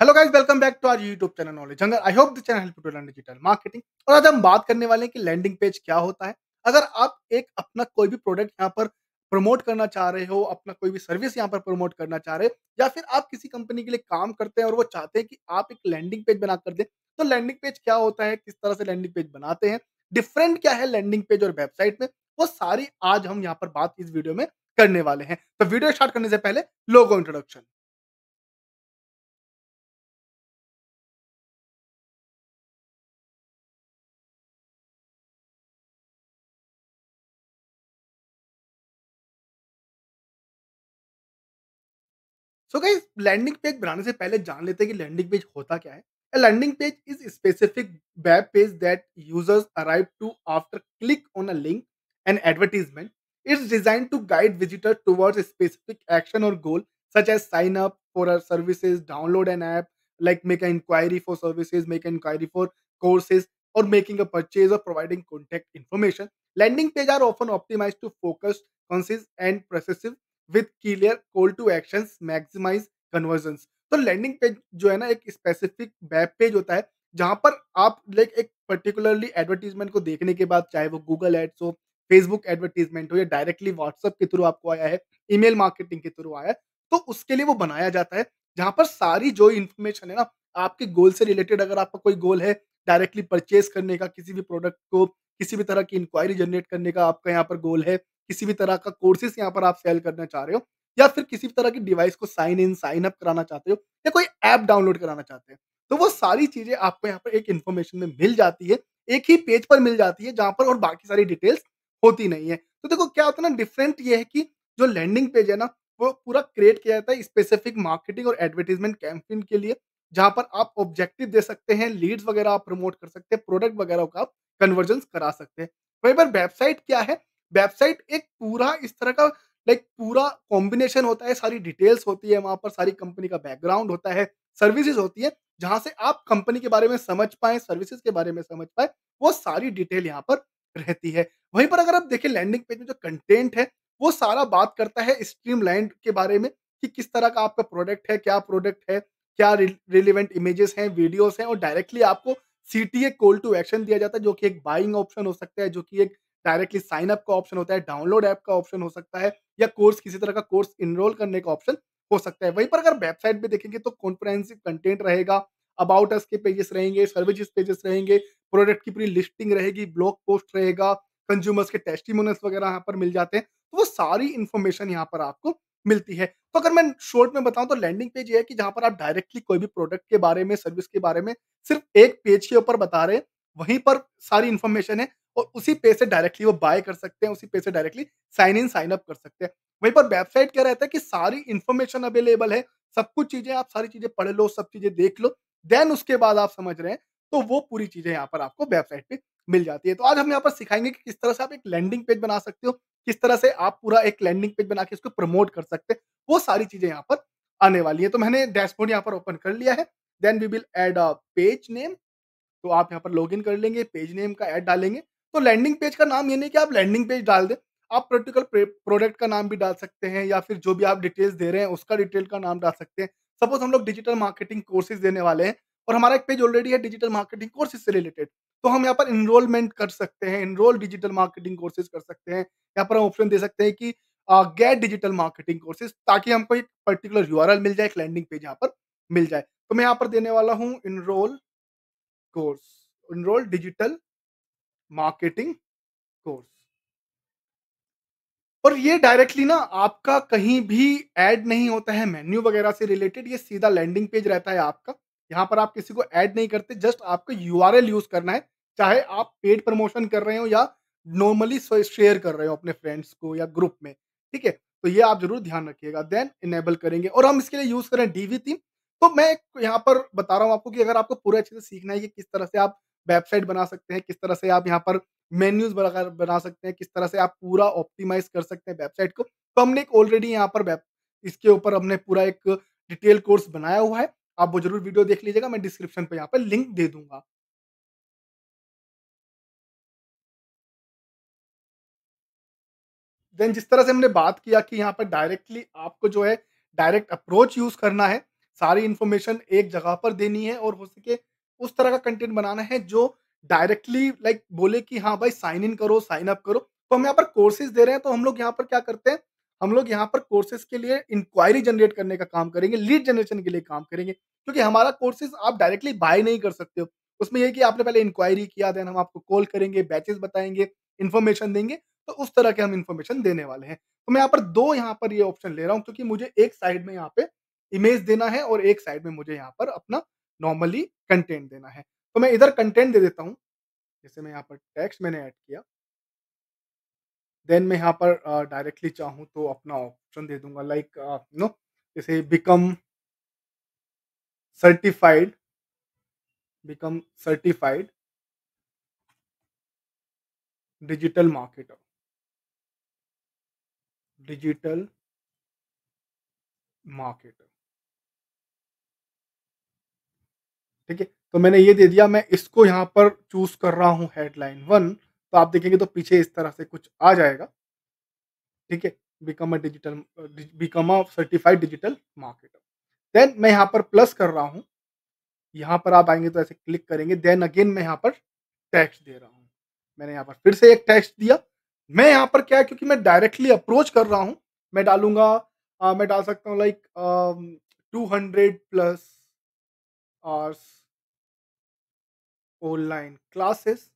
Hello guys, welcome back to our YouTube channel Knowledge Jungle. I hope the channel help you to learn digital marketing. और आज हम बात करने वाले हैं कि लैंडिंग पेज क्या होता है। अगर आप एक अपना कोई भी प्रोडक्ट यहाँ पर प्रमोट करना चाह रहे हो, अपना कोई भी सर्विस यहाँ पर प्रमोट करना चाह रहे हो, या फिर आप किसी कंपनी के लिए काम करते हैं और वो चाहते हैं कि आप एक लैंडिंग पेज बना कर दें, तो लैंडिंग पेज क्या होता है, किस तरह से लैंडिंग पेज बनाते हैं, डिफरेंट क्या है लैंडिंग पेज और वेबसाइट में, वो सारी आज हम यहाँ पर बात इस वीडियो में करने वाले हैं। तो वीडियो स्टार्ट करने से पहले logo introduction. So guys, landing page बनाने से पहले जान लेते हैं कि लैंडिंग पेज होता क्या है। A landing page is a specific web page that users arrive to after click on a link and advertisement. It's designed to guide visitor towards a specific action or goal, such as sign up for a services, download an app, like make an inquiry for services, make an inquiry for courses, or making a purchase or providing contact information. Landing page are often optimized to focus, concise, and precise with clear call to actions, maximize conversions. तो landing page जो है ना, एक specific web page होता है जहां पर आप लाइक एक पर्टिकुलरली एडवर्टीजमेंट को देखने के बाद, चाहे वो गूगल एड्स हो, फेसबुक एडवर्टीजमेंट हो, या डायरेक्टली व्हाट्सएप के थ्रू आपको आया है, ईमेल मार्केटिंग के थ्रू आया है, तो उसके लिए वो बनाया जाता है जहां पर सारी जो इन्फॉर्मेशन है ना, आपके गोल से रिलेटेड, अगर आपका कोई गोल है डायरेक्टली परचेज करने का, किसी भी प्रोडक्ट को किसी भी तरह की इंक्वायरी जनरेट करने का आपका यहाँ पर गोल है, किसी भी तरह का कोर्सेस यहाँ पर आप सेल करना चाह रहे हो, या फिर किसी भी तरह की डिवाइस को साइन इन साइन अप कराना चाहते हो, या कोई ऐप डाउनलोड कराना चाहते हैं, तो वो सारी चीजें आपको यहाँ पर एक इन्फॉर्मेशन में मिल जाती है, एक ही पेज पर मिल जाती है जहां पर और बाकी सारी डिटेल्स होती नहीं है। तो देखो क्या होता है ना, डिफरेंट ये है कि जो लैंडिंग पेज है ना, वो पूरा क्रिएट किया जाता है स्पेसिफिक मार्केटिंग और एडवर्टीजमेंट कैंपेन के लिए, जहां पर आप ऑब्जेक्टिव दे सकते हैं, लीड्स वगैरह आप प्रमोट कर सकते हैं, प्रोडक्ट वगैरह का आप कन्वर्जन करा सकते हैं। वहीं पर वेबसाइट क्या है, वेबसाइट एक पूरा इस तरह का लाइक पूरा कॉम्बिनेशन होता है, सारी डिटेल्स होती है, वहाँ पर सारी कंपनी का बैकग्राउंड होता है, सर्विसेज़ होती है, जहाँ से आप कंपनी के बारे में समझ पाएँ, सर्विसेज़ के बारे में समझ पाएँ, वो सारी डिटेल यहाँ पर रहती है। वहीं पर अगर आप देखें लैंडिंग पेज में जो कंटेंट है, वो सारा बात करता है स्ट्रीमलाइन्ड के बारे में कि किस तरह का आपका प्रोडक्ट है, क्या प्रोडक्ट है, क्या रिलेवेंट इमेजेस हैं, वीडियोज़ हैं, और डायरेक्टली आपको सीटीए कॉल टू एक्शन दिया जाता है, जो कि एक बाइंग ऑप्शन हो सकता है, जो कि एक डायरेक्टली साइन अप का ऑप्शन होता है, डाउनलोड ऐप का ऑप्शन हो सकता है, या कोर्स किसी तरह का कोर्स एनरोल करने का ऑप्शन हो सकता है। वहीं पर अगर वेबसाइट पे देखेंगे तो कॉम्प्रिहेंसिव कंटेंट रहेगा, अबाउट अस के पेजेस रहेंगे, सर्विसेज पेजेस रहेंगे, प्रोडक्ट की पूरी लिस्टिंग रहेगी, ब्लॉग पोस्ट रहेगा, कंज्यूमर्स के टेस्टिमोनियल्स वगैरह यहाँ पर मिल जाते हैं। तो वो सारी इन्फॉर्मेशन यहाँ पर आपको मिलती है। तो अगर मैं शॉर्ट में बताऊँ तो लैंडिंग पेज ये है कि जहाँ पर आप डायरेक्टली कोई भी प्रोडक्ट के बारे में, सर्विस के बारे में सिर्फ एक पेज के ऊपर बता रहे हैं, वहीं पर सारी इन्फॉर्मेशन है, और उसी पेज से डायरेक्टली वो बाय कर सकते हैं, उसी पेज से directly sign in, sign up कर सकते हैं। वहीं पर वेबसाइट क्या रहता है कि सारी इन्फॉर्मेशन अवेलेबल है, सब कुछ चीज़ें आप सारी चीज़ें पढ़ लो, सब चीज़ें देख लो, देन उसके बाद आप समझ रहे हैं, तो वो पूरी चीज़ें यहाँ पर आपको वेबसाइट पे मिल जाती है। तो आज हम यहाँ पर सिखाएँगे कि किस तरह से आप एक लैंडिंग पेज बना सकते हो, किस तरह से आप पूरा एक लैंडिंग पेज बना के उसको प्रमोट कर सकते हैं, वो सारी चीज़ें यहाँ पर आने वाली है। तो मैंने डैशबोर्ड यहाँ पर ओपन कर लिया है, then we will add a page name. तो आप यहाँ पर लॉगिन कर लेंगे, पेज नेम का ऐड डालेंगे। तो लैंडिंग पेज का नाम ये नहीं कि आप लैंडिंग पेज डाल दें, आप पर्टिकुलर प्रोडक्ट का नाम भी डाल सकते हैं, या फिर जो भी आप डिटेल्स दे रहे हैं उसका डिटेल का नाम डाल सकते हैं। सपोज हम लोग डिजिटल मार्केटिंग कोर्सेज देने वाले हैं, और हमारा एक पेज ऑलरेडी है डिजिटल मार्केटिंग कोर्सेज से रिलेटेड, तो हम यहाँ पर इनरोलमेंट कर सकते हैं, इनरोल डिजिटल मार्केटिंग कोर्सेज कर सकते हैं। यहाँ पर हम ऑप्शन दे सकते हैं कि गेट डिजिटल मार्केटिंग कोर्सेज, ताकि हमको एक पर्टिकुलर यूआरएल मिल जाए, एक लैंडिंग पेज यहाँ पर मिल जाए। तो मैं यहाँ पर देने वाला हूँ enrol course, enrol digital marketing course. और ये डायरेक्टली ना आपका कहीं भी ऐड नहीं होता है मेन्यू वगैरह से रिलेटेड, ये सीधा लैंडिंग पेज रहता है आपका। यहाँ पर आप किसी को ऐड नहीं करते, जस्ट आपको यूआरएल यूज़ करना है, चाहे आप पेड प्रमोशन कर रहे हो या नॉर्मली शेयर कर रहे हो अपने फ्रेंड्स को या ग्रुप में, ठीक है? तो ये आप ज़रूर ध्यान रखिएगा, देन इनेबल करेंगे, और हम इसके लिए यूज़ करें डीवी थीम। तो मैं यहाँ पर बता रहा हूँ आपको कि अगर आपको पूरा अच्छे से सीखना है कि किस तरह से आप वेबसाइट बना सकते हैं, किस तरह से आप यहाँ पर मेन्यूज़ बनाकर बना सकते हैं, किस तरह से आप पूरा ऑप्टिमाइज़ कर सकते हैं वेबसाइट को। तो हमने एक ऑलरेडी यहाँ पर वेब इसके ऊपर हमने पूरा एक डिटेल कोर्स बनाया हुआ है। आप वो ज़रूर वीडियो देख लीजिएगा, मैं डिस्क्रिप्शन पे यहाँ पे लिंक दे दूँगा। देन जिस तरह से हमने बात किया कि यहाँ पर डायरेक्टली आपको जो है डायरेक्ट अप्रोच यूज़ करना है, सारी इन्फॉर्मेशन एक जगह पर देनी है और हो सके उस तरह का कंटेंट बनाना है जो डायरेक्टली लाइक बोले कि हाँ भाई साइन इन करो, साइन अप करो। तो हम यहाँ पर कोर्सेज़ दे रहे हैं तो हम लोग यहाँ पर क्या करते हैं, हम लोग यहाँ पर कोर्सेज़ के लिए इंक्वायरी जनरेट करने का काम करेंगे, लीड जनरेशन के लिए काम करेंगे। क्योंकि हमारा कोर्सेज़ आप डायरेक्टली बाय नहीं कर सकते हो। उसमें ये है कि आपने पहले इंक्वायरी किया, देन हम आपको कॉल करेंगे, बैचेज़ बताएँगे, इन्फॉर्मेशन देंगे, तो उस तरह के हम इन्फॉर्मेशन देने वाले हैं। तो मैं यहाँ पर 2 यहाँ पर ये ऑप्शन ले रहा हूँ क्योंकि मुझे एक साइड में यहाँ पे इमेज देना है और एक साइड में मुझे यहाँ पर अपना नॉर्मली कंटेंट देना है। तो मैं इधर कंटेंट दे देता हूँ, जैसे मैं यहाँ पर टेक्स्ट मैंने ऐड किया, देन मैं यहाँ पर डायरेक्टली चाहूँ तो अपना ऑप्शन दे दूँगा लाइक जैसे certified become certified digital marketer, digital marketer, ठीक है? तो मैंने ये दे दिया, मैं इसको यहाँ पर चूज़ कर रहा हूँ हेडलाइन 1 तो आप देखेंगे तो पीछे इस तरह से कुछ आ जाएगा, ठीक है? Become a certified digital marketer. Then मैं यहाँ पर प्लस कर रहा हूँ, यहाँ पर आप आएँगे तो ऐसे क्लिक करेंगे, देन अगेन मैं यहाँ पर टेक्स्ट दे रहा हूँ। मैंने यहाँ पर फिर से एक टेक्स्ट दिया। मैं यहाँ पर क्या है क्योंकि मैं डायरेक्टली अप्रोच कर रहा हूँ, मैं डालूँगा मैं डाल सकता हूँ like 200 plus hours online classes.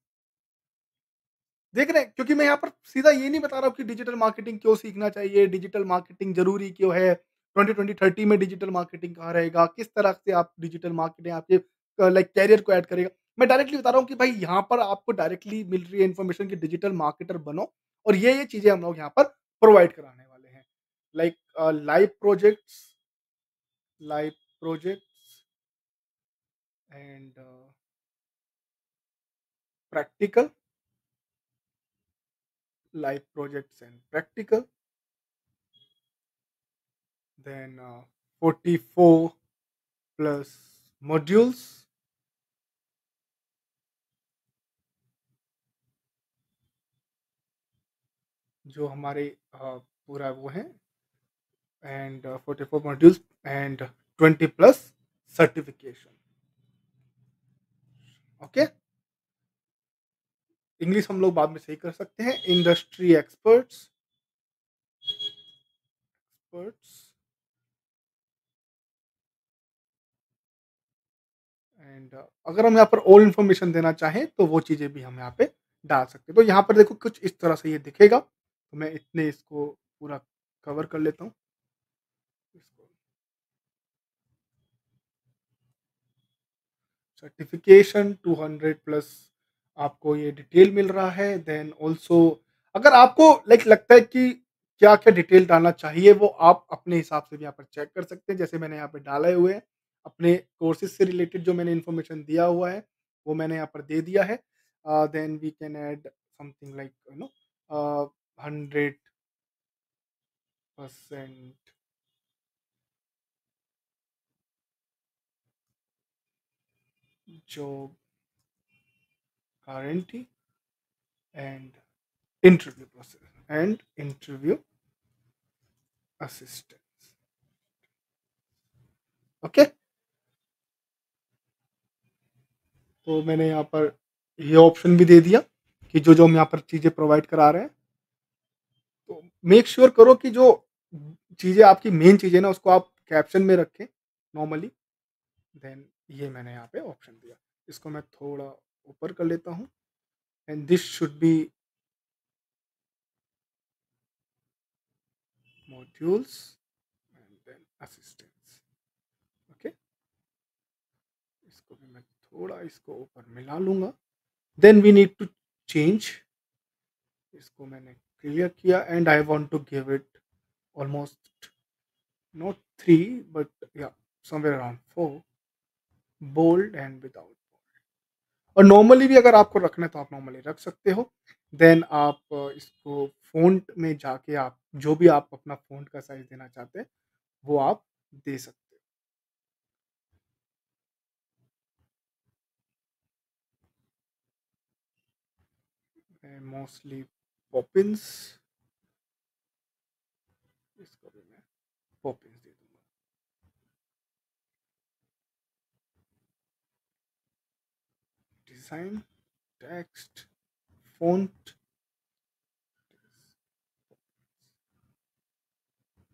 देख रहे हैं? क्योंकि मैं यहाँ पर सीधा ये नहीं बता रहा हूँ कि डिजिटल मार्केटिंग क्यों सीखना चाहिए, डिजिटल मार्केटिंग ज़रूरी क्यों है, 20-20-30 में डिजिटल मार्केटिंग कहाँ रहेगा, किस तरह से आप डिजिटल मार्केटिंग आपके लाइक करियर को ऐड करेगा। मैं डायरेक्टली बता रहा हूँ कि भाई यहाँ पर आपको डायरेक्टली मिल रही है इन्फॉर्मेशन कि डिजिटल मार्केटर बनो और ये चीज़ें हम लोग यहाँ पर प्रोवाइड कराने वाले हैं। Like live projects and practical, live projects and practical, then 44 plus modules जो हमारे पूरा वो है and 44 modules and 20 plus certification. Okay, English हम लोग बाद में सही कर सकते हैं। इंडस्ट्री एक्सपर्ट्स एंड अगर हम यहाँ पर और इन्फॉर्मेशन देना चाहें तो वो चीज़ें भी हम यहाँ पे डाल सकते हैं। तो यहाँ पर देखो कुछ इस तरह से ये दिखेगा, तो मैं इतने इसको पूरा कवर कर लेता हूँ इसको। सर्टिफिकेशन 200 प्लस आपको ये डिटेल मिल रहा है। देन ऑल्सो अगर आपको लाइक लगता है कि क्या-क्या डिटेल डालना चाहिए, वो आप अपने हिसाब से भी यहाँ पर चेक कर सकते हैं। जैसे मैंने यहाँ पे डाले हुए हैं, अपने कोर्सेज़ से रिलेटेड जो मैंने इन्फॉर्मेशन दिया हुआ है, वो मैंने यहाँ पर दे दिया है। Then we can add something like 100% job guarantee and interview process and interview assistance. Okay, तो मैंने यहाँ पर ये ऑप्शन भी दे दिया कि जो-जो हम यहाँ पर चीज़ें प्रोवाइड करा रहे हैं, तो मेक श्योर करो कि जो चीज़ें आपकी मेन चीज़ें ना उसको आप कैप्शन में रखें नॉर्मली। देन ये मैंने यहाँ पे ऑप्शन दिया। इसको मैं थोड़ा ऊपर कर लेता हूँ and this should be modules and then assistance. Okay, इसको भी मैं थोड़ा इसको ऊपर मिला लूँगा। Then we need to change, इसको मैंने क्लियर किया and I want to give it almost not 3 but या somewhere around 4 bold and without bold. और नॉर्मली भी अगर आपको रखना है तो आप नॉर्मली रख सकते हो। देन आप इसको फ़ॉन्ट में जाके आप जो भी आप अपना फ़ॉन्ट का साइज़ देना चाहते हैं, वो आप दे सकते हो। मोस्टली पॉपिंस, इसको भी मैं पॉपिंस दे दूँगा। डिज़ाइन, टेक्स्ट, फ़ॉन्ट,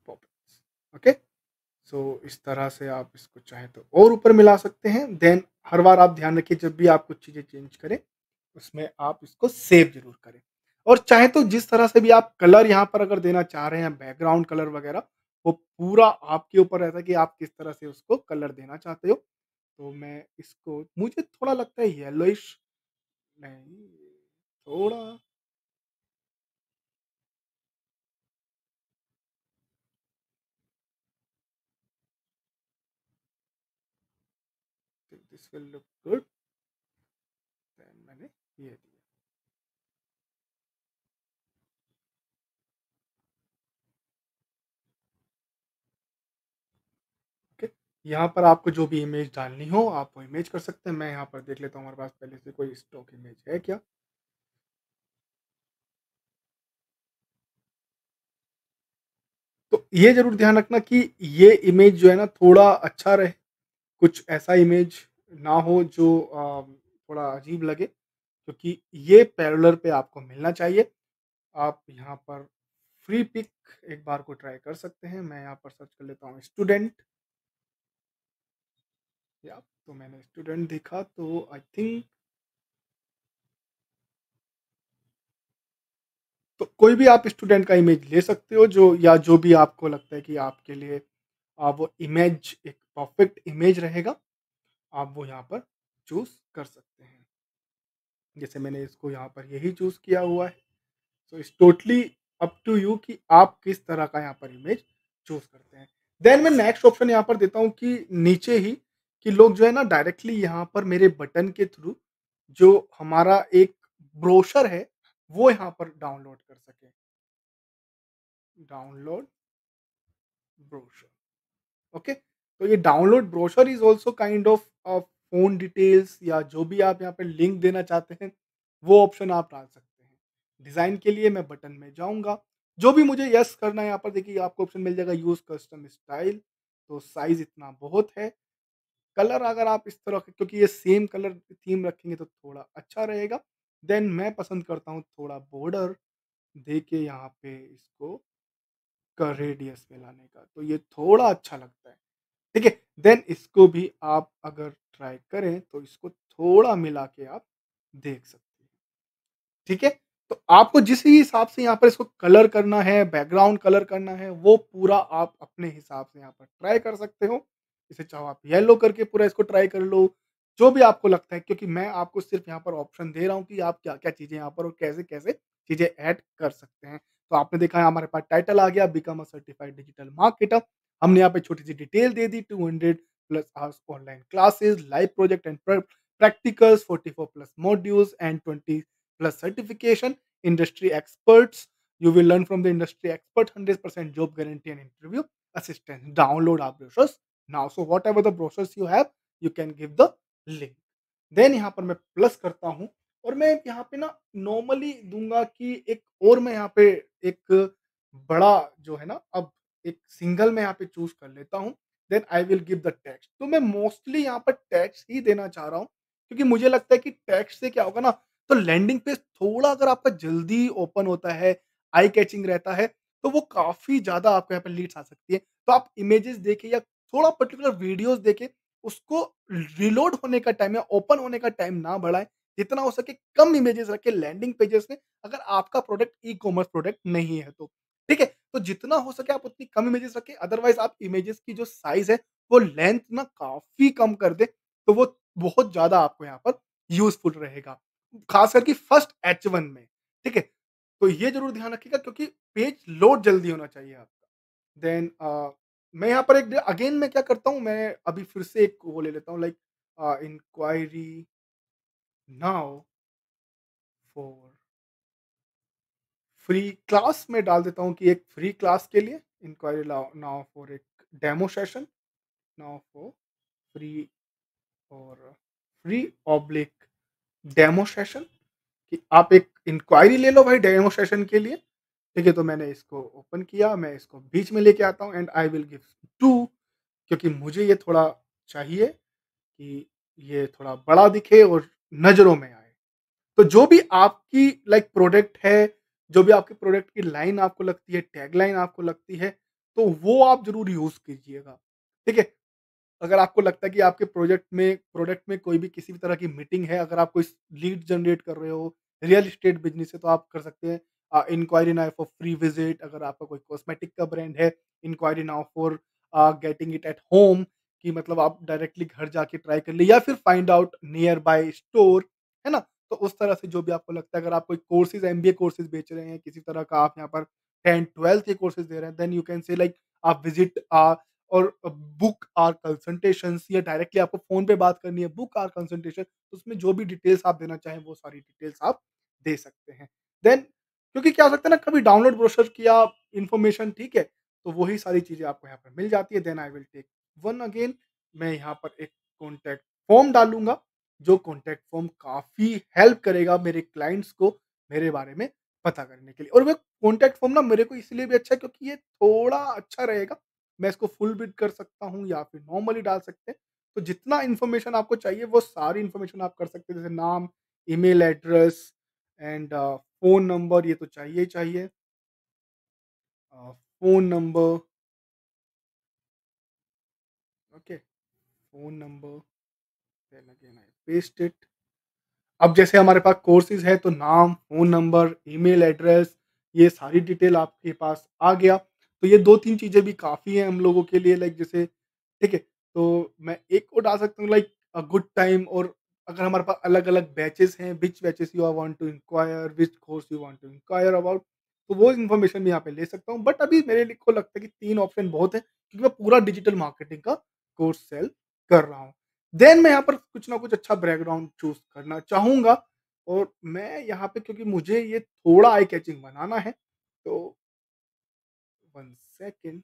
पॉपेट्स, ओके। सो इस तरह से आप इसको चाहें तो और ऊपर मिला सकते हैं। देन हर बार आप ध्यान रखिए जब भी आप कुछ चीज़ें चेंज करें, उसमें आप इसको सेव ज़रूर करें। और चाहे तो जिस तरह से भी आप कलर यहाँ पर अगर देना चाह रहे हैं, बैकग्राउंड कलर वगैरह, वो पूरा आपके ऊपर रहता है कि आप किस तरह से उसको कलर देना चाहते हो। तो मैं इसको, मुझे थोड़ा लगता है येलोइश, नहीं, थोड़ा this will look good. Then मैंने ये दिया, ओके। यहाँ पर आपको जो भी इमेज डालनी हो आप वो इमेज कर सकते हैं। मैं यहाँ पर देख लेता हूँ हमारे पास पहले से कोई स्टॉक इमेज है क्या? तो ये ज़रूर ध्यान रखना कि ये इमेज जो है ना थोड़ा अच्छा रहे, कुछ ऐसा इमेज ना हो जो थोड़ा अजीब लगे, क्योंकि ये पैरेलल पे आपको मिलना चाहिए। आप यहाँ पर फ्री पिक एक बार को ट्राई कर सकते हैं। मैं यहाँ पर सर्च कर लेता हूँ स्टूडेंट, या तो मैंने स्टूडेंट देखा तो आई थिंक, तो कोई भी आप स्टूडेंट का इमेज ले सकते हो जो, या जो भी आपको लगता है कि आपके लिए वो इमेज एक परफेक्ट इमेज रहेगा, आप वो यहाँ पर चूज़ कर सकते हैं। जैसे मैंने इसको यहाँ पर यही चूज़ किया हुआ है। So it's totally up to you कि आप किस तरह का यहाँ पर इमेज चूज़ करते हैं। देन मैं नेक्स्ट ऑप्शन यहाँ पर देता हूँ कि नीचे ही, कि लोग जो है ना डायरेक्टली यहाँ पर मेरे बटन के थ्रू जो हमारा एक ब्रोशर है, वो यहाँ पर डाउनलोड कर सकें। Download brochure, okay. तो ये download brochure is also kind of phone details, या जो भी आप यहाँ पे लिंक देना चाहते हैं, वो ऑप्शन आप डाल सकते हैं। डिज़ाइन के लिए मैं बटन में जाऊँगा, जो भी मुझे यस करना है यहाँ पर देखिए आपको ऑप्शन मिल जाएगा यूज़ कस्टम स्टाइल, तो साइज़ इतना बहुत है। कलर अगर आप इस तरह के, क्योंकि ये सेम कलर थीम रखेंगे तो थोड़ा अच्छा रहेगा। देन मैं पसंद करता हूँ थोड़ा बॉर्डर दे के यहाँ पे इसको का रेडियस में लाने का, तो ये थोड़ा अच्छा लगता है। ठीक है? देन इसको भी आप अगर ट्राई करें तो इसको थोड़ा मिला के आप देख सकते हैं। ठीक है? तो आपको जिस भी हिसाब से यहाँ पर इसको कलर करना है, बैकग्राउंड कलर करना है, वो पूरा आप अपने हिसाब से यहाँ पर ट्राई कर सकते हो। इसे चाहो आप येलो करके पूरा इसको ट्राई कर लो, जो भी आपको लगता है, क्योंकि मैं आपको सिर्फ़ यहाँ पर ऑप्शन दे रहा हूँ कि आप क्या-क्या चीज़ें यहाँ पर और कैसे-कैसे चीज़ें ऐड कर सकते हैं। तो आपने देखा है हमारे पास टाइटल आ गया, become a certified digital marketer. हमने यहाँ पे छोटी-सी detail they the, 200 plus hours online classes, live project and practicals, 44 plus modules and 20 plus certification, industry experts. You will learn from the industry expert, 100% job guarantee and interview assistance. Download our brochures now. So whatever the brochures you have, you can give the link. Then यहाँ पर मैं plus करता हूँ, और मैं यहाँ पे ना नॉर्मली दूँगा कि एक और मैं यहाँ पे एक बड़ा जो है ना, अब एक सिंगल मैं यहाँ पे चूज़ कर लेता हूँ, then I will give the text. तो मैं मोस्टली यहाँ पर टेक्स्ट ही देना चाह रहा हूँ, क्योंकि मुझे लगता है कि टेक्स्ट से क्या होगा ना, तो लैंडिंग पेज थोड़ा अगर आपका जल्दी ओपन होता है, आई कैचिंग रहता है, तो वो काफ़ी ज़्यादा आपको यहाँ पे लीड्स आ सकती है। तो आप इमेजेस देखें या थोड़ा पर्टिकुलर वीडियोज़ देखें, उसको रीलोड होने का टाइम या ओपन होने का टाइम ना बढ़ाएँ, जितना हो सके कम इमेजेस रखें लैंडिंग पेजेस में, अगर आपका प्रोडक्ट ई-कॉमर्स प्रोडक्ट नहीं है तो। ठीक है? तो जितना हो सके आप उतनी कम इमेजेस रखें, अदरवाइज़ आप इमेजेस की जो साइज़ है, वो लेंथ ना काफ़ी कम कर दें, तो वो बहुत ज़्यादा आपको यहाँ पर यूज़फुल रहेगा। ख़ास करके फर्स्ट H1 में, ठीक है? तो ये ज़रूर ध्यान रखिएगा, क्योंकि पेज लोड जल्दी होना चाहिए आपका। देन मैं यहाँ पर एक अगेन मैं क्या करता हूँ, मैं अभी फिर से एक वो ले लेता हूँ, like enquiry now for free class में डाल देता हूँ कि एक फ्री क्लास के लिए इंक्वायरी नाउ फॉर एक demo session, now for free, और फ्री ऑब्लिक डेमो सेशन, कि आप एक इंक्वायरी ले लो भाई डेमो सेशन के लिए। ठीक है? तो मैंने इसको ओपन किया, मैं इसको बीच में लेके आता हूँ एंड आई विल गिव 2, क्योंकि मुझे ये थोड़ा चाहिए कि ये थोड़ा बड़ा दिखे और नज़रों में आए। तो जो भी आपकी प्रोडक्ट है, जो भी आपके प्रोडक्ट की लाइन आपको लगती है, टैगलाइन आपको लगती है, तो वो आप ज़रूर यूज़ कीजिएगा। ठीक है? अगर आपको लगता है कि आपके प्रोडक्ट में कोई भी किसी भी तरह की मीटिंग है, अगर आप कोई लीड जनरेट कर रहे हो, रियल एस्टेट बिज़नेस है तो आप कर सकते हैं enquiry now for free visit. अगर आपका कोई कॉस्मेटिक का ब्रांड है, enquiry now for getting it at home, कि मतलब आप डायरेक्टली घर जाके ट्राई कर लिए या फिर find out near by store, है ना? तो उस तरह से जो भी आपको लगता है, अगर आप कोई कोर्सेज़ एमबीए कोर्सेज़ बेच रहे हैं, किसी तरह का आप यहाँ पर 10th-12th के कोर्सेज़ दे रहे हैं, देन यू कैन से आप विज़िट और बुक आवर कंसल्टेशंस, या डायरेक्टली आपको फ़ोन पे बात करनी है, बुक आवर कंसल्टेशन, तो उसमें जो भी डिटेल्स आप देना चाहें, वो सारी डिटेल्स आप दे सकते हैं। देन क्योंकि क्या हो सकता है ना, कभी डाउनलोड ब्रोशर किया इन्फॉर्मेशन, ठीक है? तो वही सारी चीज़ें आपको यहाँ पर मिल जाती है। Then I will take one again, मैं यहाँ पर एक कॉन्टैक्ट फॉर्म डालूँगा, जो कॉन्टैक्ट फॉर्म काफ़ी हेल्प करेगा मेरे क्लाइंट्स को मेरे बारे में पता करने के लिए। और वो कॉन्टैक्ट फॉर्म ना मेरे को इसलिए भी अच्छा है क्योंकि ये थोड़ा अच्छा रहेगा। मैं इसको फुल बिट कर सकता हूँ या फिर नॉर्मली डाल सकते हैं। तो जितना इन्फॉर्मेशन आपको चाहिए वो सारी इन्फॉर्मेशन आप कर सकते हैं, जैसे नाम, email address and phone number, ये तो चाहिए ही चाहिए। Phone number, okay, phone number, then again I paste it. अब जैसे हमारे पास कोर्सेज़ है तो नाम, फ़ोन नंबर, ईमेल एड्रेस, ये सारी डिटेल आपके पास आ गया। तो ये 2-3 चीज़ें भी काफ़ी हैं हम लोगों के लिए, जैसे ठीक है? तो मैं एक और डाल सकता हूँ, अ गुड टाइम, और अगर हमारे पास अलग-अलग बैचेज़ हैं, which batches you are want to enquire, which course you want to enquire about, तो वो इन्फॉर्मेशन भी यहाँ पे ले सकता हूँ। बट अभी मेरे लिए को लगता है कि 3 ऑप्शन बहुत है, क्योंकि मैं पूरा डिजिटल मार्केटिंग का कोर्स सेल कर रहा हूँ। देन मैं यहाँ पर कुछ ना कुछ अच्छा बैकग्राउंड चूज़ करना चाहूँगा, और मैं यहाँ पे क्योंकि मुझे ये थोड़ा आई कैचिंग बनाना है, तो 1 सेकंड।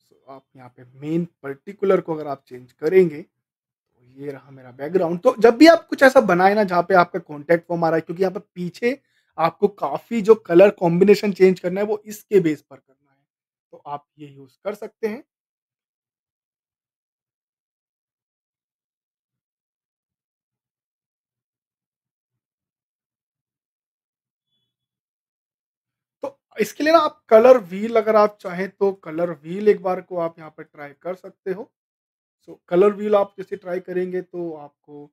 सो आप यहाँ पे मेन पर्टिकुलर को अगर आप चेंज करेंगे, तो ये रहा मेरा बैकग्राउंड। तो जब भी आप कुछ ऐसा बनाए ना जहाँ पे आपका कॉन्टैक्ट फॉर्म आ रहा है, क्योंकि यहाँ पे पीछे आपको काफ़ी जो कलर कॉम्बिनेशन चेंज करना है वो इसके बेस पर करना है। तो आप ये यूज़ कर सकते हैं। तो इसके लिए ना आप कलर व्हील, अगर आप चाहें तो कलर व्हील एक बार को आप यहाँ पे ट्राई कर सकते हो। सो कलर व्हील आप जैसे ट्राई करेंगे तो आपको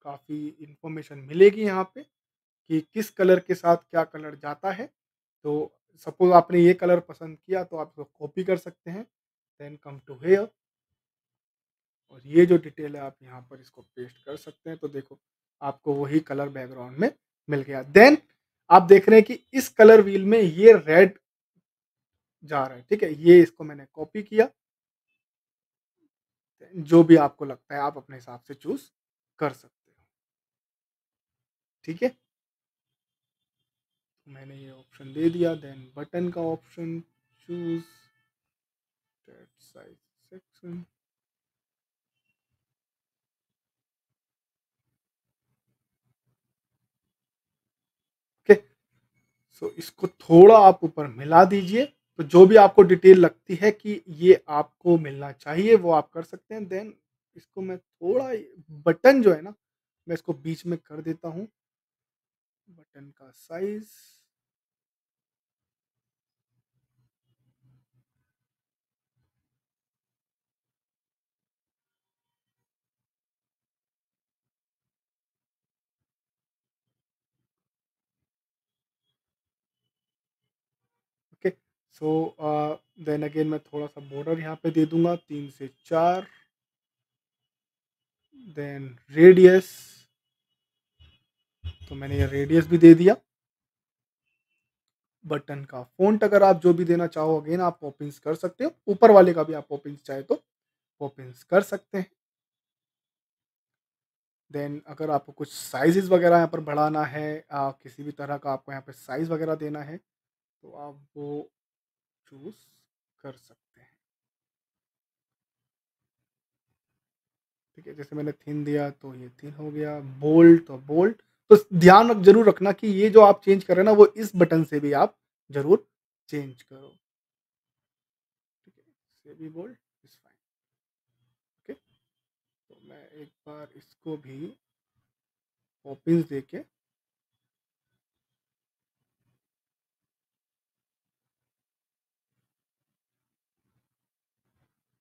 काफ़ी इन्फॉर्मेशन मिलेगी यहाँ पे, कि किस कलर के साथ क्या कलर जाता है। तो सपोज़ आपने ये कलर पसंद किया तो आप इसको कॉपी कर सकते हैं। देन कम टू हियर, और ये जो डिटेल है आप यहाँ पर इसको पेस्ट कर सकते हैं। तो देखो, आपको वही कलर बैकग्राउंड में मिल गया। देन आप देख रहे हैं कि इस कलर व्हील में ये रेड जा रहा है, ठीक है? ये इसको मैंने कॉपी किया। जो भी आपको लगता है आप अपने हिसाब से चूज़ कर सकते हो, ठीक है? मैंने ये ऑप्शन दे दिया। देन बटन का option, choose that size section, okay. So इसको थोड़ा आप ऊपर मिला दीजिए। तो जो भी आपको डिटेल लगती है कि ये आपको मिलना चाहिए वो आप कर सकते हैं। देन इसको मैं थोड़ा, बटन जो है ना, मैं इसको बीच में कर देता हूँ। बटन का size, okay. So then again मैं थोड़ा-सा बॉर्डर यहाँ पे दे दूँगा 3 से 4। देन रेडियस, तो मैंने ये रेडियस भी दे दिया। बटन का फ़ॉन्ट अगर आप जो भी देना चाहो अगेन आप पॉपिंस कर सकते हो। ऊपर वाले का भी आप पॉपिंस चाहे तो पॉपिंस कर सकते हैं। देन अगर आपको कुछ साइज़ेज़ वगैरह यहाँ पर बढ़ाना है, किसी भी तरह का आपको यहाँ पे साइज़ वगैरह देना है, तो आप वो चूज़ कर सकते हैं। ठीक है, जैसे मैंने थिन दिया तो ये थिन हो गया, बोल्ड तो बोल्ड। तो ध्यान ज़रूर रखना कि ये जो आप चेंज कर रहे हैं ना वो इस बटन से भी आप ज़रूर चेंज करो। ठीक है, से भी बोल्ड इज़ फाइन। मैं एक बार इसको भी ओपन्स देके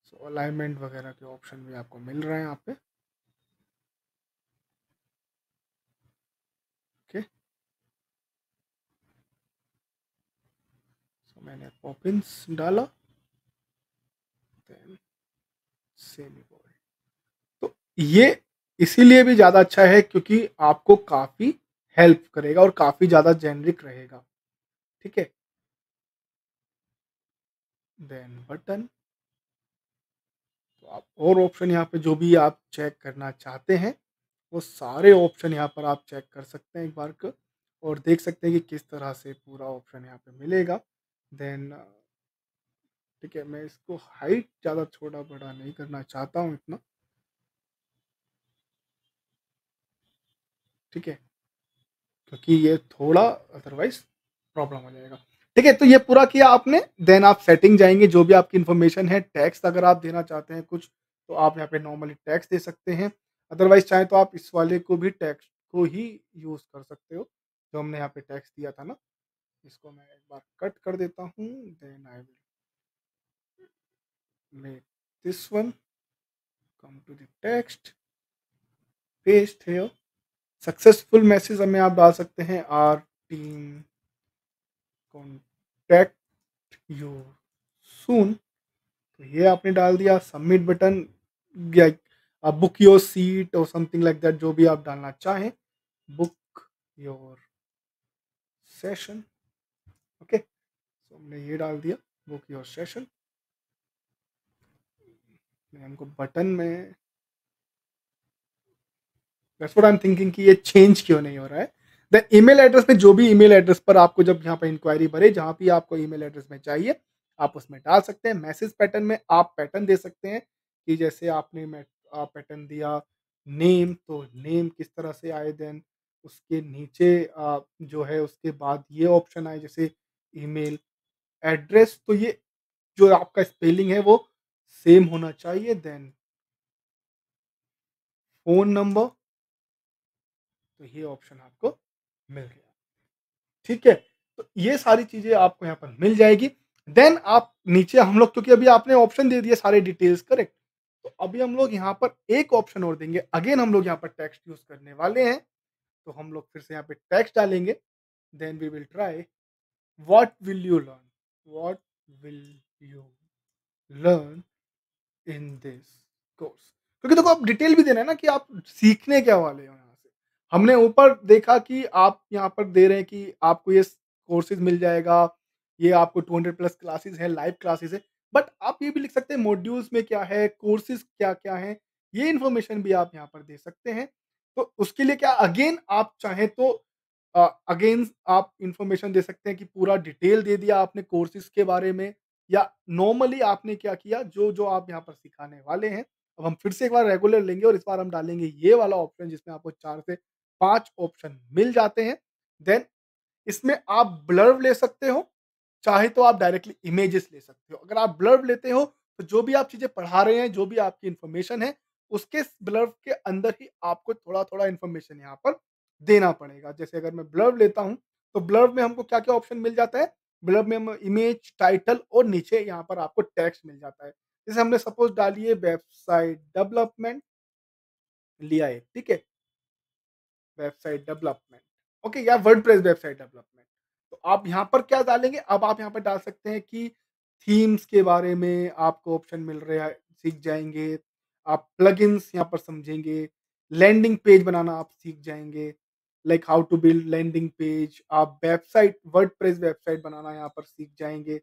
सो अलाइनमेंट वगैरह के ऑप्शन भी आपको मिल रहे हैं यहाँ पे। ओके, सो मैंने ओपन्स डाला, देन सेमीकोलन। तो ये इसीलिए भी ज़्यादा अच्छा है क्योंकि आपको काफ़ी हेल्प करेगा और काफ़ी ज़्यादा जेनरिक रहेगा, ठीक है? देन बटन, तो आप और ऑप्शन यहाँ पे जो भी आप चेक करना चाहते हैं, वो सारे ऑप्शन यहाँ पर आप चेक कर सकते हैं एक बार को और देख सकते हैं कि किस तरह से पूरा ऑप्शन यहाँ पे मिलेगा। देन ठीक है, मैं इसको हाइट ज़्यादा छोटा-बड़ा नहीं करना चाहता हूँ इतना, ठीक है? क्योंकि ये थोड़ा अदरवाइज़ प्रॉब्लम हो जाएगा। ठीक है, तो ये पूरा किया आपने, देन आप सेटिंग जाएँगे, जो भी आपकी इन्फॉर्मेशन है, टेक्स्ट अगर आप देना चाहते हैं कुछ, तो आप यहाँ पे नॉर्मली टेक्स्ट दे सकते हैं। अदरवाइज़ चाहें तो आप इस वाले को भी टेक्स्ट को ही यूज़ कर सकते हो, जो हमने यहाँ पे टेक्स्ट दिया था ना। इसको मैं एक बार कट कर देता हूँ, then I will make this one, come to the text, paste here. Successful message हमें आप डाल सकते हैं, our team contact you soon. तो ये आपने डाल दिया, सबमिट बटन या बुक योर सीट और समथिंग लाइक दैट, जो भी आप डालना चाहें, बुक योर सेशन। ओके, तो हमने ये डाल दिया, बुक योर सेशन। हमको बटन में that's what I am thinking कि ये चेंज क्यों नहीं हो रहा है। द ईमेल एड्रेस में, जो भी ईमेल एड्रेस पर आपको जब यहाँ पे इंक्वायरी भरे, जहाँ भी आपको ईमेल एड्रेस में चाहिए, आप उसमें डाल सकते हैं। मैसेज पैटर्न में आप पैटर्न दे सकते हैं कि जैसे आपने पैटर्न दिया नेम, तो नेम किस तरह से आए, देन उसके नीचे जो है उसके बाद ये ऑप्शन आए जैसे ईमेल एड्रेस, तो ये जो आपका स्पेलिंग है वो सेम होना चाहिए, देन फ़ोन नंबर, तो ये ऑप्शन आपको मिल गया। ठीक है? तो ये सारी चीज़ें आपको यहाँ पर मिल जाएगी। देन आप नीचे हम लोग, क्योंकि अभी आपने ऑप्शन दे दिए सारे डिटेल्स करेक्ट, तो अभी हम लोग यहाँ पर एक ऑप्शन और देंगे। अगेन हम लोग यहाँ पर टेक्स्ट यूज़ करने वाले हैं, तो हम लोग फिर से यहाँ पे टेक्स्ट डालेंगे। Then we will try, what will you learn? What will you learn in this course? क्योंकि देखो आप डिटेल भी देना है ना कि आप सीखने क्या वाले हो यहाँ से। हमने ऊपर देखा कि आप यहाँ पर दे रहे हैं कि आपको ये कोर्सेज़ मिल जाएगा, ये आपको 200 प्लस क्लासेस है, लाइव क्लासेस है। बट आप ये भी लिख सकते हैं मॉड्यूल्स में क्या है, कोर्सेज़ क्या-क्या हैं, ये इन्फॉर्मेशन भी आप यहाँ पर दे सकते हैं। तो उसके लिए क्या अगेन आप चाहें तो अगेन आप इन्फॉर्मेशन दे सकते हैं कि पूरा डिटेल दे दिया आपने कोर्सेज़ के बारे में, या नॉर्मली आपने क्या किया, जो-जो आप यहाँ पर सिखाने वाले हैं, अब हम फिर से एक बार रेगुलर लेंगे और इस बार हम डालेंगे ये वाला ऑप्शन जिसमें आपको 4 से 5 ऑप्शन मिल जाते हैं। देन इसमें आप ब्लर्ब ले सकते हो, चाहे तो आप डायरेक्टली इमेजेस ले सकते हो। अगर आप ब्लर्ब लेते हो, तो जो भी आप चीज़ें पढ़ा रहे हैं, जो भी आपकी इन्फॉर्मेशन है, उसके ब्लर्ब के अंदर ही आपको थोड़ा-थोड़ा इन्फॉर्मेशन यहाँ पर देना पड़ेगा। जैसे अगर मैं ब्लर्ब लेता हूँ, तो ब्लर्ब में हमको क्या-क्या ऑप्शन मिल जाता है? ब्लर्ब में हम इमेज, टाइटल और नीचे यहाँ पर आपको टेक्स्ट मिल जाता है। जैसे हमने सपोज़ डाली है वेबसाइट डेवलपमेंट, लिया है, ठीक है? वेबसाइट डेवलपमेंट, ओके, या वर्डप्रेस वेबसाइट डेवलपमेंट। तो आप यहाँ पर क्या डालेंगे? अब आप यहाँ पर डाल सकते हैं कि थीम्स के बारे में आपको ऑप्शन मिल रहा है, सीख जाएँगे। आप प्लगइन्स यहाँ पर समझेंगे, लैंडिंग पेज बनाना आप सीख जाएँगे, like how to build landing page. आप वेबसाइट वर्डप्रेस वेबसाइट बनाना यहाँ पर सीख जाएँगे।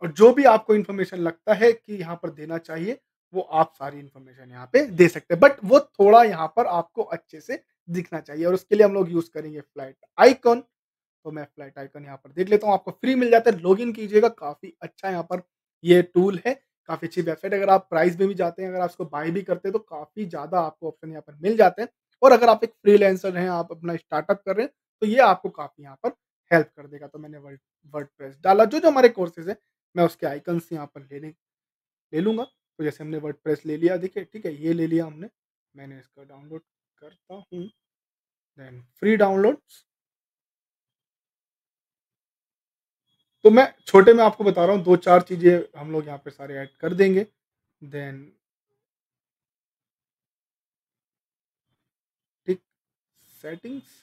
और जो भी आपको इन्फॉर्मेशन लगता है कि यहाँ पर देना चाहिए, वो आप सारी इन्फॉर्मेशन यहाँ पे दे सकते हैं। बट वो थोड़ा यहाँ पर आपको अच्छे से दिखना चाहिए और उसके लिए हम लोग यूज़ करेंगे फ्लाइट आइकन। तो मैं फ्लाइट आइकन यहाँ पर देख लेता हूँ, आपको फ्री मिल जाता है, लॉगिन कीजिएगा, काफ़ी अच्छा यहाँ पर ये टूल है, काफ़ी अच्छी वेबसाइट है। अगर आप प्राइस में भी जाते हैं, अगर आप इसको बाय भी करते हैं, तो काफ़ी ज़्यादा आपको ऑप्शन यहाँ पर मिल जाते हैं। और अगर आप एक फ्रीलांसर हैं, आप अपना स्टार्टअप कर रहे हैं, तो ये आपको काफ़ी यहाँ पर हेल्प कर देगा। तो मैंने वर्डप्रेस डाला, जो-जो हमारे कोर्सेज़ हैं, मैं उसके आइकन्स यहाँ पर ले लूँगा। तो जैसे हमने वर्डप्रेस ले लिया, देखिए ठीक है, ये ले लिया हमने। मैंने इसका डाउनलोड करता हूँ, देन फ्री डाउनलोड्स। तो मैं छोटे में आपको बता रहा हूँ 2-4 चीज़ें हम लोग यहाँ पे सारे ऐड कर देंगे। देन ठीक, सेटिंग्स,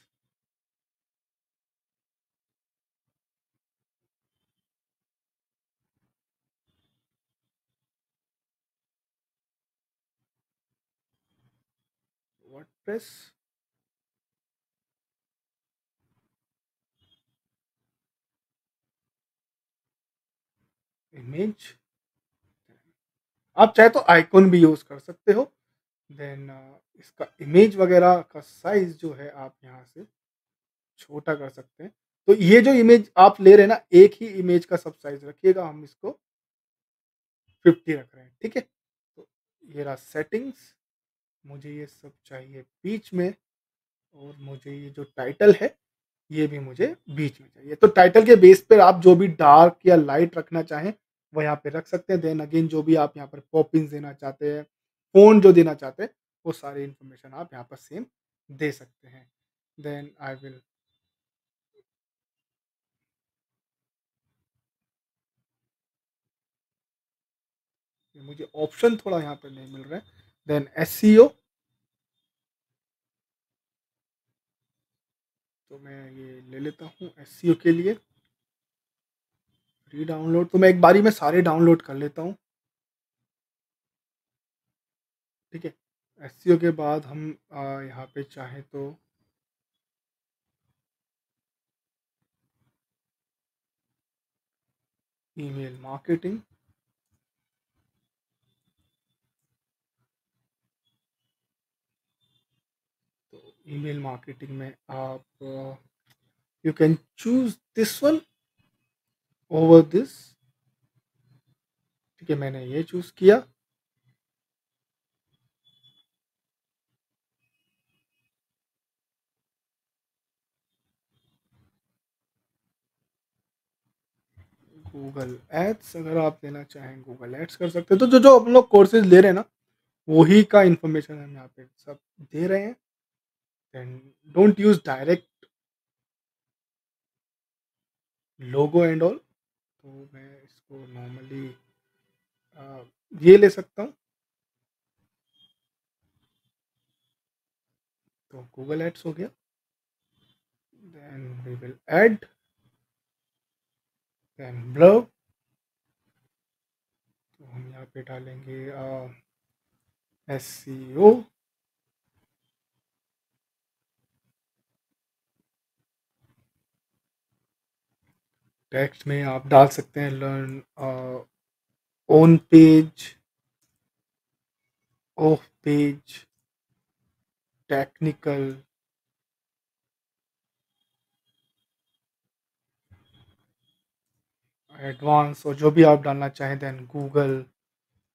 वर्डप्रेस, इमेज, आप चाहे तो आइकॉन भी यूज़ कर सकते हो। देन इसका इमेज वगैरह का साइज़ जो है आप यहाँ से छोटा कर सकते हैं। तो ये जो इमेज आप ले रहे हैं ना, एक ही इमेज का सब साइज़ रखिएगा, हम इसको 50 रख रहे हैं, ठीक है? तो ये रहा सेटिंग्स, मुझे ये सब चाहिए बीच में, और मुझे ये जो टाइटल है, ये भी मुझे बीच में चाहिए। तो टाइटल के बेस पर आप जो भी डार्क या लाइट रखना चाहें, वो यहाँ पे रख सकते हैं। देन अगेन जो भी आप यहाँ पर पॉपिंग्स देना चाहते हैं, फ़ॉन्ट जो देना चाहते हैं, वो सारी इन्फॉर्मेशन आप यहाँ पर सेम दे सकते हैं। देन आई विल, मुझे ऑप्शन थोड़ा यहाँ पे नहीं मिल रहा है। देन एसईओ, तो मैं ये ले लेता हूँ एसईओ के लिए फ्री डाउनलोड। तो मैं एक बारी में सारे डाउनलोड कर लेता हूँ, ठीक है? एसईओ के बाद हम यहाँ पे चाहें तो ईमेल मार्केटिंग, तो ईमेल मार्केटिंग में आप you can choose this one over this, ठीक है? मैंने ये चूज़ किया। गूगल एड्स, अगर आप लेना चाहें गूगल एड्स कर सकते हैं। तो जो जो हम लोग कोर्सेज ले रहे हैं ना, वही का इन्फॉर्मेशन हम यहाँ पे सब दे रहे हैं। Then don't use direct logo and all, तो मैं इसको नॉर्मली ये ले सकता हूँ। तो गूगल एड्स हो गया। Then we will add, then blur, तो हम यहाँ पे डालेंगे एसईओ, टेक्स्ट में आप डाल सकते हैं learn on page, off page, technical, advance, और जो भी आप डालना चाहें। देन गूगल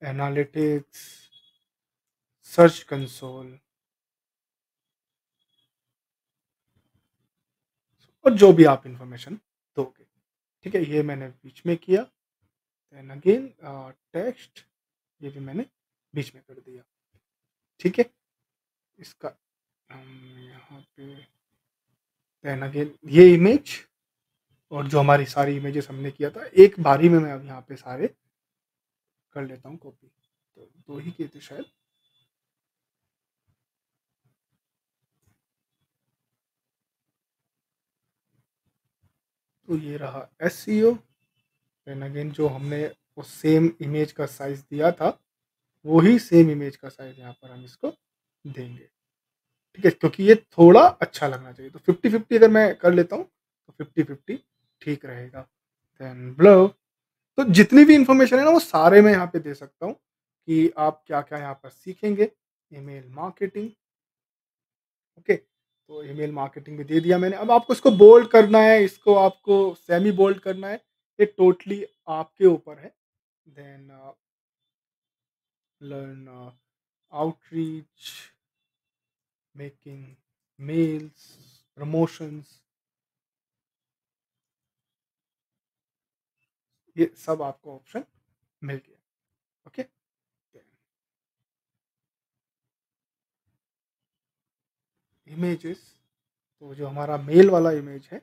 एनालिटिक्स, सर्च कंसोल, और जो भी आप इंफॉर्मेशन दोगे, ठीक है? ये मैंने बीच में किया। देन अगेन टेक्स्ट, ये भी मैंने बीच में कर दिया, ठीक है? इसका हम यहाँ पे, देन अगेन ये इमेज, और जो हमारी सारी इमेजेस हमने किया था, एक बारी में मैं अब यहाँ पे सारे कर लेता हूँ कॉपी। तो 2 ही किए थे शायद। तो ये रहा एसईओ। देन अगेन जो हमने उस सेम इमेज का साइज़ दिया था, वही सेम इमेज का साइज़ यहाँ पर हम इसको देंगे, ठीक है? क्योंकि ये थोड़ा अच्छा लगना चाहिए। तो 50-50 अगर मैं कर लेता हूँ, तो 50-50 ठीक रहेगा। देन ब्लर, तो जितनी भी इन्फॉर्मेशन है ना, वो सारे मैं यहाँ पे दे सकता हूँ कि आप क्या-क्या यहाँ पर सीखेंगे। Email marketing, okay? तो ईमेल मार्केटिंग भी दे दिया मैंने। अब आपको इसको बोल्ड करना है, इसको आपको सेमी बोल्ड करना है, ये टोटली आपके ऊपर है। Then learn outreach, making mails, promotions, ये सब आपको ऑप्शन मिल गया, ओके? इमेजेस, तो जो हमारा मेल वाला इमेज है,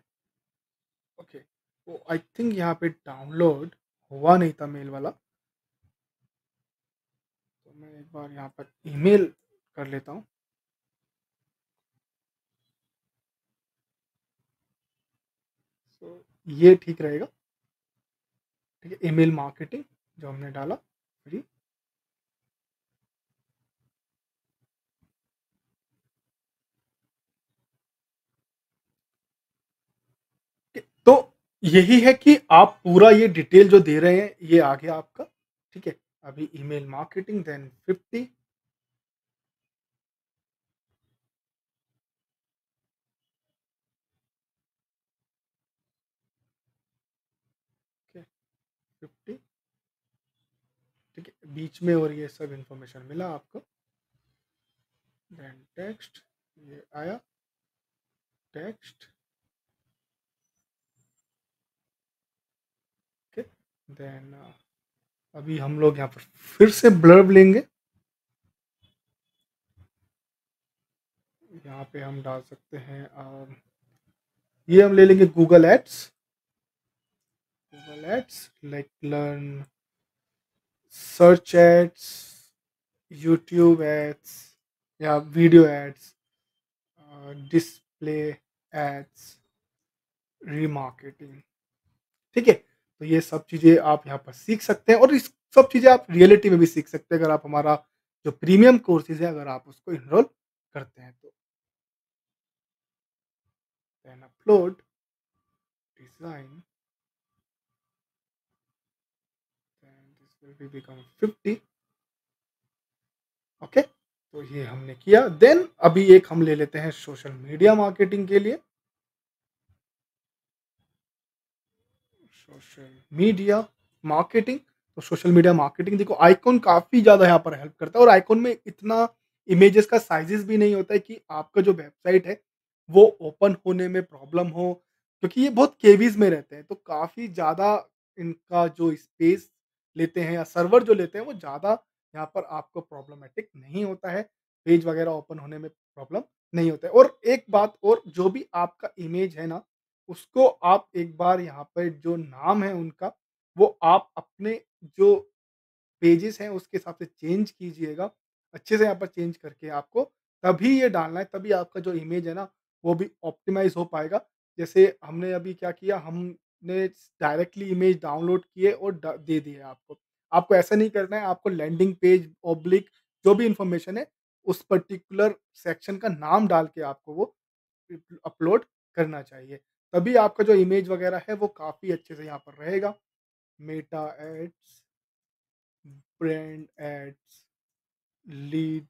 ओके, तो आई थिंक यहाँ पे डाउनलोड हुआ नहीं था मेल वाला, तो मैं एक बार यहाँ पर ईमेल कर लेता हूँ। तो ये ठीक रहेगा, ठीक है, ईमेल मार्केटिंग जो हमने डाला फ्री। तो यही है कि आप पूरा ये डिटेल जो दे रहे हैं, ये आ गया आपका, ठीक है। अभी ईमेल मार्केटिंग देन 50, ठीक है, 50, ठीक है, बीच में और ये सब इन्फॉर्मेशन मिला आपको। देन टेक्स्ट, ये आया टेक्स्ट, ओके। देन अभी हम लोग यहाँ पर फिर से ब्लर्ब लेंगे, यहाँ पे हम डाल सकते हैं ये हम ले लेंगे Google ads like learn, search ads, YouTube ads या video ads, display ads, remarketing, ठीक है। तो ये सब चीज़ें आप यहाँ पर सीख सकते हैं और इस सब चीज़ें आप रियलिटी में भी सीख सकते हैं अगर आप हमारा जो प्रीमियम कोर्सेज़ है अगर आप उसको एनरोल करते हैं तो। Then upload, design, then this will be become 50, okay. तो ये हमने किया। देन अभी एक हम ले लेते हैं सोशल मीडिया मार्केटिंग के लिए। सोशल मीडिया मार्केटिंग, तो सोशल मीडिया मार्केटिंग देखो आइकॉन काफ़ी ज़्यादा यहाँ पर हेल्प करता है और आइकॉन में इतना इमेजेस का साइज़ेस भी नहीं होता है कि आपका जो वेबसाइट है, वो ओपन होने में प्रॉब्लम हो, क्योंकि ये बहुत केबीज़ में रहते हैं, तो काफ़ी ज़्यादा इनका जो स्पेस लेते हैं या सर्वर जो लेते हैं, वो ज़्यादा यहाँ पर आपको प्रॉब्लमैटिक नहीं होता है, पेज वगैरह ओपन होने में प्रॉब्लम नहीं होता है। और एक बात और, जो भी आपका इमेज है ना, उसको आप एक बार यहाँ पे जो नाम है उनका, वो आप अपने जो पेजेस हैं उसके हिसाब से चेंज कीजिएगा। अच्छे से यहाँ पर चेंज करके आपको तभी ये डालना है, तभी आपका जो इमेज है ना, वो भी ऑप्टिमाइज़ हो पाएगा। जैसे हमने अभी क्या किया, हमने डायरेक्टली इमेज डाउनलोड किए और ड दे दिए आपको। आपको ऐसा नहीं करना है, आपको लैंडिंग पेज ऑब्लिक जो भी इन्फॉर्मेशन है, उस पर्टिकुलर सेक्शन का नाम डाल के आपको वो अपलोड करना चाहिए। तभी आपका जो इमेज वगैरह है वो काफ़ी अच्छे से यहाँ पर रहेगा। Meta ads, brand ads, lead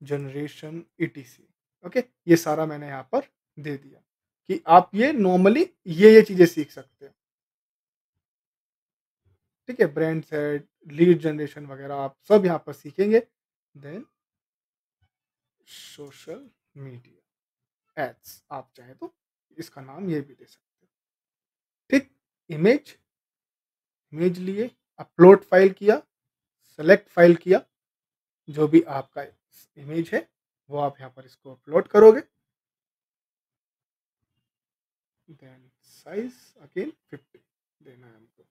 generation ETC, okay. ये सारा मैंने यहाँ पर दे दिया कि आप ये नॉर्मली ये चीज़ें सीख सकते हो, ठीक है। ब्रांड सेट, लीड जनरेशन वगैरह आप सब यहाँ पर सीखेंगे। देन सोशल मीडिया एड्स, आप चाहे तो इसका नाम ये भी दे सकते हो, ठीक। इमेज, इमेज लिए, अपलोड फाइल किया, सेलेक्ट फाइल किया, जो भी आपका इमेज है वो आप यहाँ पर इसको अपलोड करोगे। देन साइज अगेन 50 देना है हमको,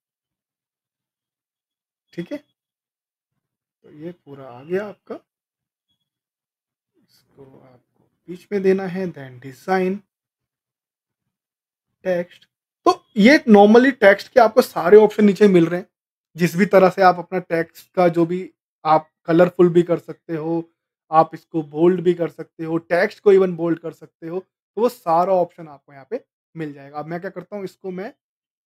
ठीक है। तो ये पूरा आ गया आपका, इसको आपको बीच में देना है। देन डिजाइन, टेक्स्ट, तो ये नॉर्मली टेक्स्ट के आपको सारे ऑप्शन नीचे मिल रहे हैं। जिस भी तरह से आप अपना टेक्स्ट का जो भी आप कलरफुल भी कर सकते हो, आप इसको बोल्ड भी कर सकते हो, टेक्स्ट को इवन बोल्ड कर सकते हो, तो वो सारा ऑप्शन आपको यहाँ पे मिल जाएगा। अब मैं क्या करता हूँ, इसको मैं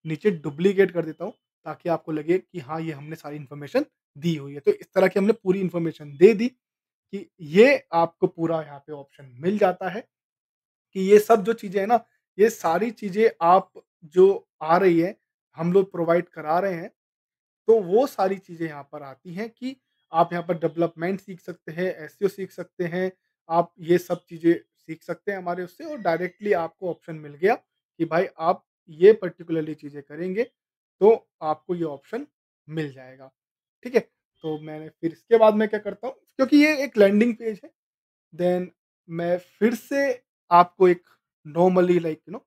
नीचे डुप्लीकेट कर देता हूँ, ताकि आपको लगे कि हाँ, ये हमने सारी इन्फॉर्मेशन दी हुई है। तो इस तरह की हमने पूरी इन्फॉर्मेशन दे दी कि ये आपको पूरा यहाँ पे ऑप्शन मिल जाता है कि ये सब जो चीज़ें हैं ना, ये सारी चीज़ें आप जो आ रही है, हम लोग प्रोवाइड करा रहे हैं, तो वो सारी चीज़ें यहाँ पर आती हैं कि आप यहाँ पर डेवलपमेंट सीख सकते हैं, एसईओ सीख सकते हैं, आप ये सब चीज़ें सीख सकते हैं हमारे उससे, और डायरेक्टली आपको ऑप्शन मिल गया कि भाई आप ये पर्टिकुलरली चीज़ें करेंगे, तो आपको ये ऑप्शन मिल जाएगा, ठीक है? तो मैंने फिर इसके बाद मैं क्या करता हूँ, क्योंकि ये एक लैंडिंग पेज है, देन मैं फिर से आपको एक नॉर्मली लाइक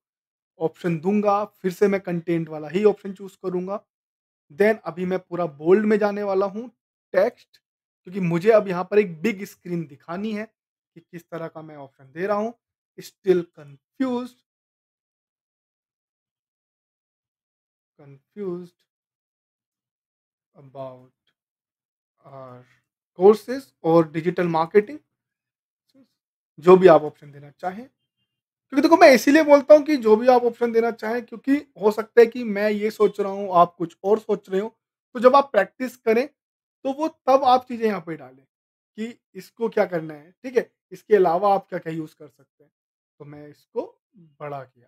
ऑप्शन दूँगा, फिर से मैं कंटेंट वाला ही ऑप्शन चूज़ करूँगा। देन अभी मैं पूरा बोल्ड में जाने वाला हूँ, टेक्स्ट, क्योंकि मुझे अब यहाँ पर एक बिग स्क्रीन दिखानी है कि किस तरह का मैं ऑप्शन दे रहा हूँ। Still confused, confused about our courses और डिजिटल मार्केटिंग, जो भी आप ऑप्शन देना चाहें। क्योंकि देखो मैं इसीलिए बोलता हूँ कि जो भी आप ऑप्शन देना चाहें, क्योंकि हो सकता है कि मैं ये सोच रहा हूँ, आप कुछ और सोच रहे हो। तो जब आप प्रैक्टिस करें, तो वो तब आप चीज़ें यहाँ पे डालें कि इसको क्या करना है, ठीक है? इसके अलावा आप क्या-क्या यूज़ कर सकते हैं। तो मैं इसको बड़ा किया,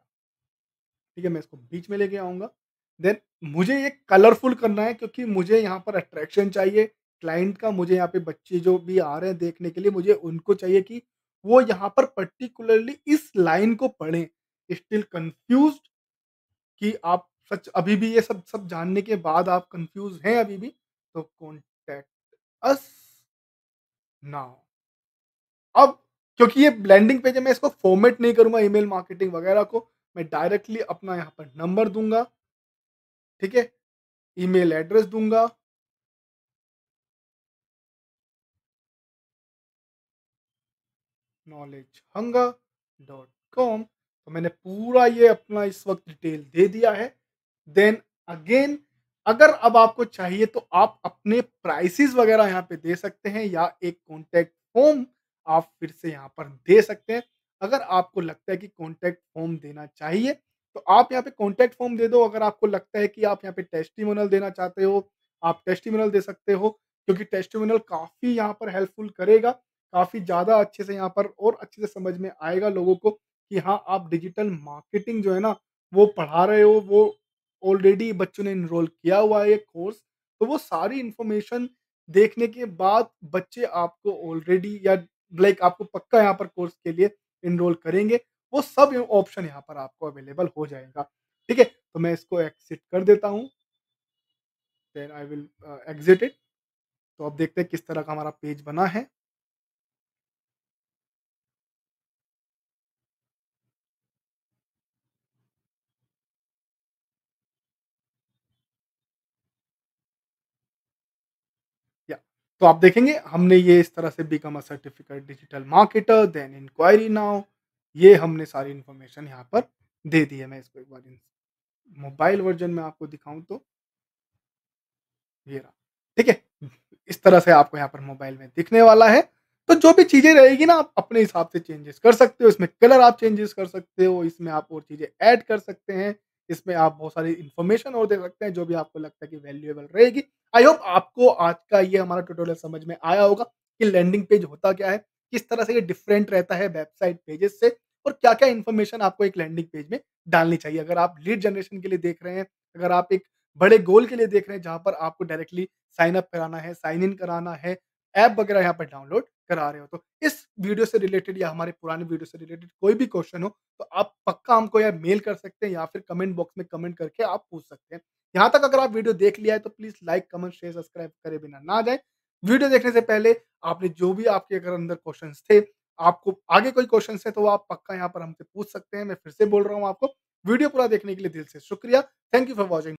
ठीक है? मैं इसको बीच में लेके आऊँगा। देन मुझे ये कलरफुल करना है, क्योंकि मुझे यहाँ पर अट्रैक्शन चाहिए क्लाइंट का। मुझे यहाँ पे बच्चे जो भी आ रहे हैं देखने के लिए, मुझे उनको चाहिए कि वो यहाँ पर पर्टिकुलरली इस लाइन को पढ़ें। स्टिल कन्फ्यूज़्ड, कि आप सच अभी भी ये सब सब जानने के बाद आप कन्फ्यूज़ हैं अभी भी, तो कॉन्टैक्ट अस नाउ। अब क्योंकि ये लैंडिंग पेज है, मैं इसको फॉर्मेट नहीं करूँगा ईमेल मार्केटिंग वगैरह को, मैं डायरेक्टली अपना यहाँ पर नंबर दूँगा, ठीक है? ईमेल एड्रेस दूँगा, knowledgehunger.com। तो मैंने पूरा ये अपना इस वक़्त डिटेल दे दिया है। देन अगेन, अगर अब आपको चाहिए तो आप अपने प्राइसेज़ वग़ैरह यहाँ पे दे सकते हैं, या एक कॉन्टैक्ट फ़ॉर्म आप फिर से यहाँ पर दे सकते हैं। अगर आपको लगता है कि कॉन्टैक्ट फ़ॉर्म देना चाहिए, तो आप यहाँ पे कॉन्टैक्ट फ़ॉर्म दे दो। अगर आपको लगता है कि आप यहाँ पे टेस्टिमोनियल देना चाहते हो, आप टेस्टिमोनियल दे सकते हो, क्योंकि टेस्टिमोनियल काफ़ी यहाँ पर हेल्पफुल करेगा। काफ़ी ज़्यादा अच्छे से यहाँ पर और अच्छे से समझ में आएगा लोगों को कि हाँ, आप डिजिटल मार्केटिंग जो है ना, वो पढ़ा रहे हो, वो ऑलरेडी बच्चों ने एनरोल किया हुआ है ये कोर्स। तो वो सारी इन्फॉर्मेशन देखने के बाद बच्चे आपको ऑलरेडी, या लाइक आपको पक्का यहाँ पर कोर्स के लिए एनरोल करेंगे। वो सब ऑप्शन यहाँ पर आपको अवेलेबल हो जाएगा। ठीक है? तो मैं इसको एक्सिट कर देता हूँ, then I will exit it. तो अब देखते हैं किस तरह का हमारा पेज बना है। या तो आप देखेंगे हमने ये इस तरह से become a certificate digital marketer, then enquiry now, ये हमने सारी इन्फॉर्मेशन यहाँ पर दे दी है। मैं इसको एक बार मोबाइल वर्जन में आपको दिखाऊं तो ये रहा, ठीक है? इस तरह से आपको यहाँ पर मोबाइल में दिखने वाला है। तो जो भी चीज़ें रहेगी ना, आप अपने हिसाब से चेंजेस कर सकते हो। इसमें कलर आप चेंजेस कर सकते हो, इसमें आप और चीज़ें ऐड कर सकते हैं, इसमें आप बहुत सारी इन्फॉर्मेशन और दे सकते हैं, जो भी आपको लगता है कि वैल्यूएबल रहेगी। आई होप आपको आज का ये हमारा ट्यूटोरियल समझ में आया होगा कि लैंडिंग पेज होता क्या है, किस तरह से ये डिफरेंट रहता है वेबसाइट पेजेस से, और क्या-क्या इन्फॉर्मेशन आपको एक लैंडिंग पेज में डालनी चाहिए। अगर आप लीड जनरेशन के लिए देख रहे हैं, अगर आप एक बड़े गोल के लिए देख रहे हैं जहाँ पर आपको डायरेक्टली साइन अप कराना है, साइन इन कराना है, ऐप वगैरह यहाँ पर डाउनलोड करा रहे हो। तो इस वीडियो से रिलेटेड या हमारे पुराने वीडियो से रिलेटेड कोई भी क्वेश्चन हो, तो आप पक्का हमको या मेल कर सकते हैं, या फिर कमेंट बॉक्स में कमेंट करके आप पूछ सकते हैं। यहाँ तक अगर आप वीडियो देख लिया है तो please like, comment, share, subscribe करे बिना ना जाएँ। वीडियो देखने से पहले आपने जो भी आपके अगर अंदर क्वेश्चन्स थे, आपको आगे कोई क्वेश्चन्स है, तो आप पक्का यहाँ पर हमसे पूछ सकते हैं। मैं फिर से बोल रहा हूँ आपको, वीडियो पूरा देखने के लिए दिल से शुक्रिया। Thank you for watching.